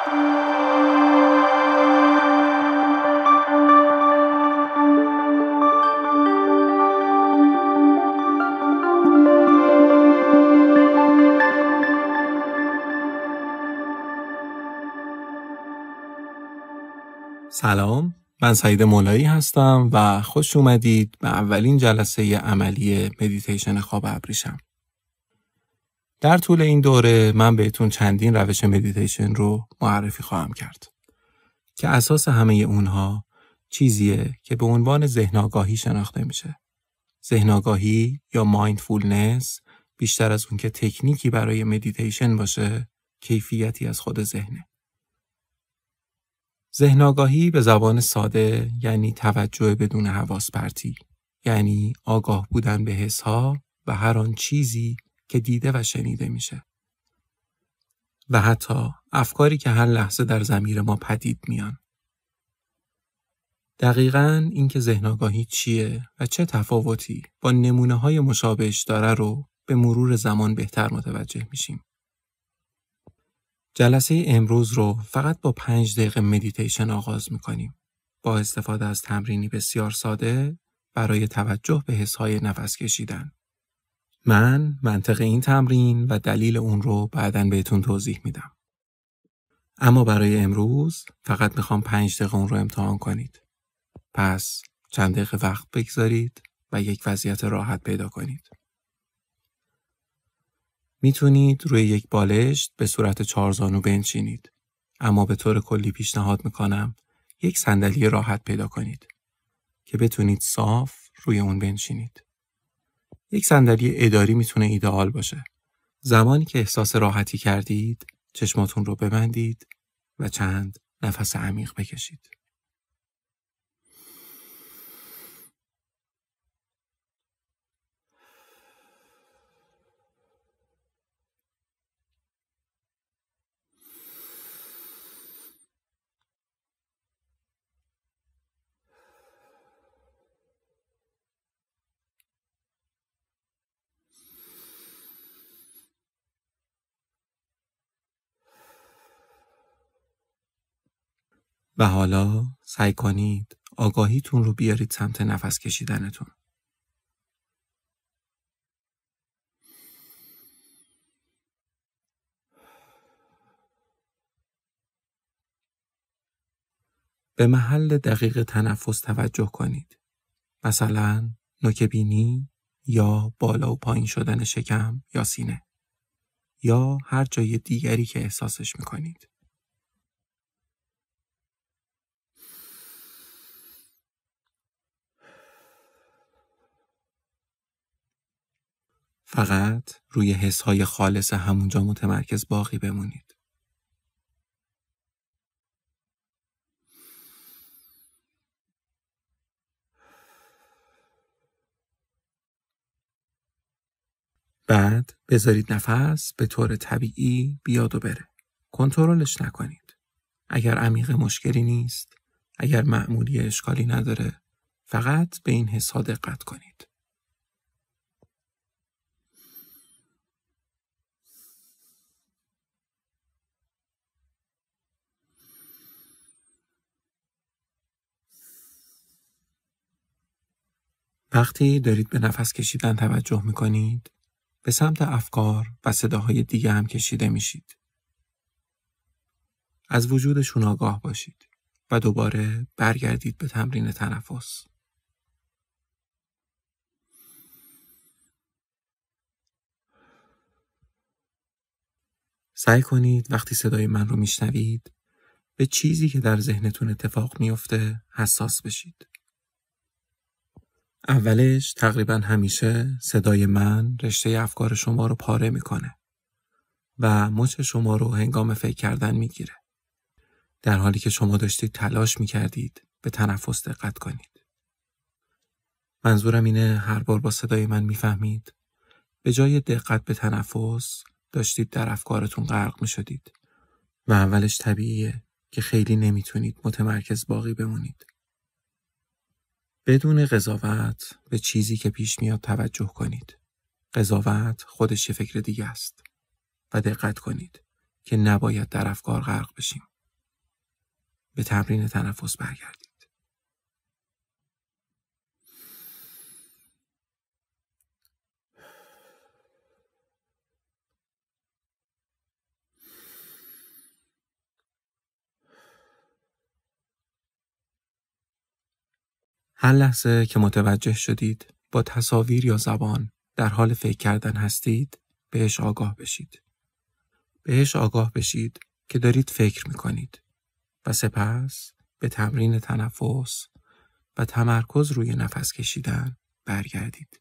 سلام، من سعید مولایی هستم و خوش اومدید به اولین جلسه عملی مدیتیشن خواب ابریشم. در طول این دوره من بهتون چندین روش مدیتیشن رو معرفی خواهم کرد که اساس همه اونها چیزیه که به عنوان ذهن آگاهی شناخته میشه. ذهن آگاهی یا مایندفولنس بیشتر از اون که تکنیکی برای مدیتیشن باشه، کیفیتی از خود ذهنه. ذهن آگاهی به زبان ساده یعنی توجه بدون حواس پرتی، یعنی آگاه بودن به حسها و هر آن چیزی که دیده و شنیده میشه و حتی افکاری که هر لحظه در ضمیر ما پدید میان. دقیقاً این که ذهن آگاهی چیه و چه تفاوتی با نمونه‌های مشابهش داره رو به مرور زمان بهتر متوجه میشیم. جلسه امروز رو فقط با 5 دقیقه مدیتیشن آغاز میکنیم با استفاده از تمرینی بسیار ساده برای توجه به حسهای نفس کشیدن. من منطق این تمرین و دلیل اون رو بعداً بهتون توضیح میدم. اما برای امروز فقط میخوام 5 دقیقه اون رو امتحان کنید. پس چند دقیقه وقت بگذارید و یک وضعیت راحت پیدا کنید. میتونید روی یک بالشت به صورت 4 زانو بنشینید، اما به طور کلی پیشنهاد میکنم یک صندلی راحت پیدا کنید که بتونید صاف روی اون بنشینید. یک صندلی اداری میتونه ایدئال باشه. زمانی که احساس راحتی کردید، چشماتون رو ببندید و چند نفس عمیق بکشید. و حالا سعی کنید آگاهیتون رو بیارید سمت نفس کشیدنتون. به محل دقیق تنفس توجه کنید. مثلا نوک بینی یا بالا و پایین شدن شکم یا سینه یا هر جای دیگری که احساسش میکنید. فقط روی حسهای خالص همونجا متمرکز باقی بمونید. بعد بذارید نفس به طور طبیعی بیاد و بره. کنترلش نکنید. اگر عمیق مشکلی نیست، اگر معمولی اشکالی نداره، فقط به این حسها دقت کنید. وقتی دارید به نفس کشیدن توجه میکنید، به سمت افکار و صداهای دیگه هم کشیده میشید. از وجودشون آگاه باشید و دوباره برگردید به تمرین تنفس. سعی کنید وقتی صدای من رو میشنوید به چیزی که در ذهنتون اتفاق میفته حساس بشید. اولش تقریبا همیشه صدای من رشته افکار شما رو پاره میکنه و مچ شما رو هنگام فکر کردن میگیره. در حالی که شما داشتید تلاش میکردید به تنفس دقت کنید. منظورم اینه هر بار با صدای من میفهمید به جای دقت به تنفس داشتید در افکارتون غرق میشدید و اولش طبیعیه که خیلی نمیتونید متمرکز باقی بمونید. بدون قضاوت به چیزی که پیش میاد توجه کنید. قضاوت خودش یه فکر دیگه است و دقت کنید که نباید در افکار غرق بشیم. به تمرین تنفس برگردید. هر لحظه که متوجه شدید با تصاویر یا زبان در حال فکر کردن هستید، بهش آگاه بشید. بهش آگاه بشید که دارید فکر میکنید و سپس به تمرین تنفس و تمرکز روی نفس کشیدن برگردید.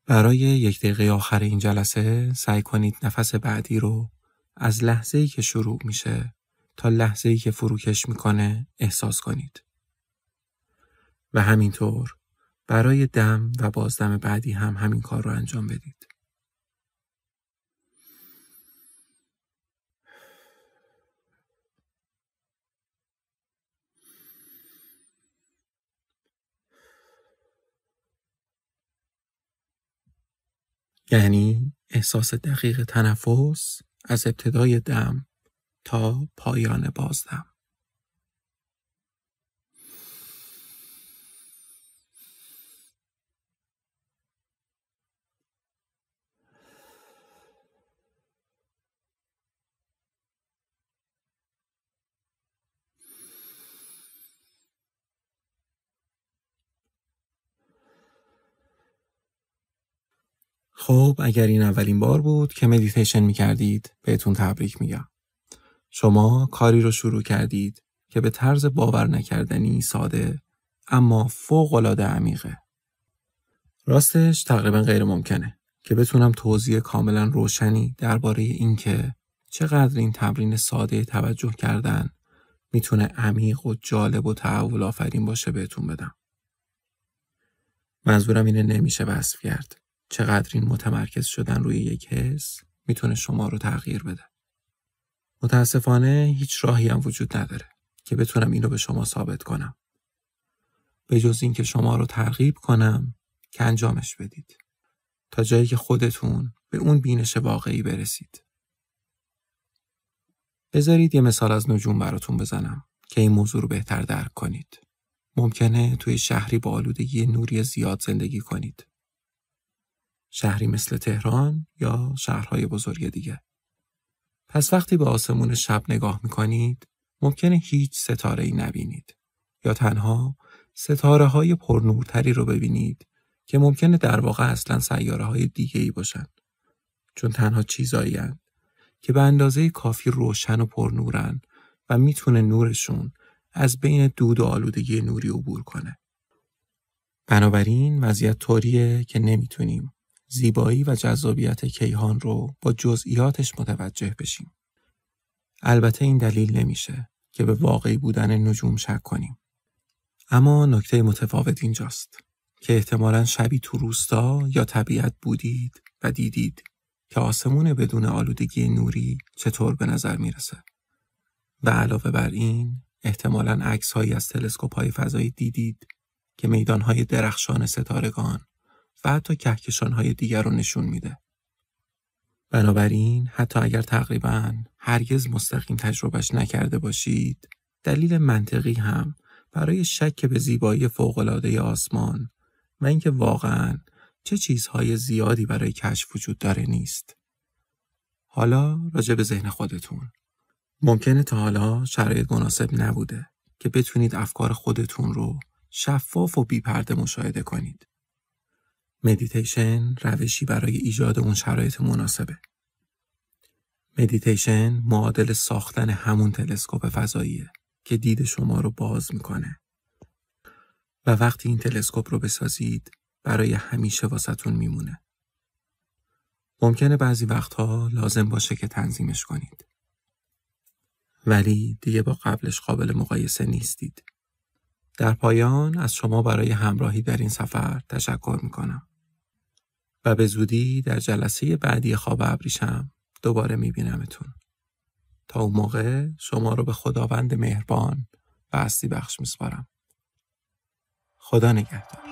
برای 1 دقیقه آخر این جلسه سعی کنید نفس بعدی رو از لحظه‌ای که شروع میشه تا لحظه‌ای که فروکش میکنه احساس کنید. و همینطور برای دم و بازدم بعدی هم همین کار رو انجام بدید. یعنی احساس دقیق تنفس از ابتدای دم تا پایان بازدم. خب اگر این اولین بار بود که مدیتیشن می‌کردید، بهتون تبریک میگم. شما کاری رو شروع کردید که به طرز باور نکردنی ساده اما فوق‌العاده عمیقه. راستش تقریبا غیر ممکنه که بتونم توضیح کاملا روشنی درباره این که چقدر این تمرین ساده توجه کردن میتونه عمیق و جالب و تحول آفرین باشه بهتون بدم. منظورم اینه نمیشه وصف کرد چقدر این متمرکز شدن روی یک حس میتونه شما رو تغییر بده. متاسفانه هیچ راهی هم وجود نداره که بتونم اینو به شما ثابت کنم. به جز این که شما رو ترغیب کنم که انجامش بدید تا جایی که خودتون به اون بینش واقعی برسید. بذارید یه مثال از نجوم براتون بزنم که این موضوع رو بهتر درک کنید. ممکنه توی شهری با آلودگی نوری زیاد زندگی کنید. شهری مثل تهران یا شهرهای بزرگ دیگه. پس وقتی به آسمون شب نگاه میکنید، ممکنه هیچ ستاره‌ای نبینید یا تنها ستاره‌های پرنورتری رو ببینید که ممکنه در واقع اصلاً سیاره‌های دیگه‌ای باشن، چون تنها چیزایی هستند که به اندازه کافی روشن و پرنورن و میتونه نورشون از بین دود و آلودگی نوری عبور کنه. بنابراین وضعیت طوریه که نمیتونیم زیبایی و جذابیت کیهان رو با جزئیاتش متوجه بشیم. البته این دلیل نمیشه که به واقعی بودن نجوم شک کنیم. اما نکته متفاوت اینجاست که احتمالاً شبی تو روستا یا طبیعت بودید و دیدید که آسمون بدون آلودگی نوری چطور به نظر میرسه. و علاوه بر این احتمالاً عکس‌هایی از تلسکوپ‌های فضایی دیدید که میدان‌های درخشان ستارگان و حتی کهکشان‌های دیگر رو نشون میده. بنابراین حتی اگر تقریباً هرگز مستقیم تجربهش نکرده باشید، دلیل منطقی هم برای شک به زیبایی فوق‌العاده آسمان و اینکه واقعاً چه چیزهای زیادی برای کشف وجود داره نیست. حالا راجع به ذهن خودتون. ممکنه تا حالا شرایط مناسب نبوده که بتونید افکار خودتون رو شفاف و بی‌پرده مشاهده کنید. مدیتیشن روشی برای ایجاد اون شرایط مناسبه. مدیتیشن معادل ساختن همون تلسکوپ فضاییه که دید شما رو باز میکنه. و وقتی این تلسکوپ رو بسازید برای همیشه واسهتون میمونه. ممکنه بعضی وقتها لازم باشه که تنظیمش کنید. ولی دیگه با قبلش قابل مقایسه نیستید. در پایان از شما برای همراهی در این سفر تشکر میکنم. و به زودی در جلسه بعدی خواب ابریشم دوباره میبینمتون. تا اون موقع شما رو به خداوند مهربان و هستی بخش میسپارم. خدا نگهدار.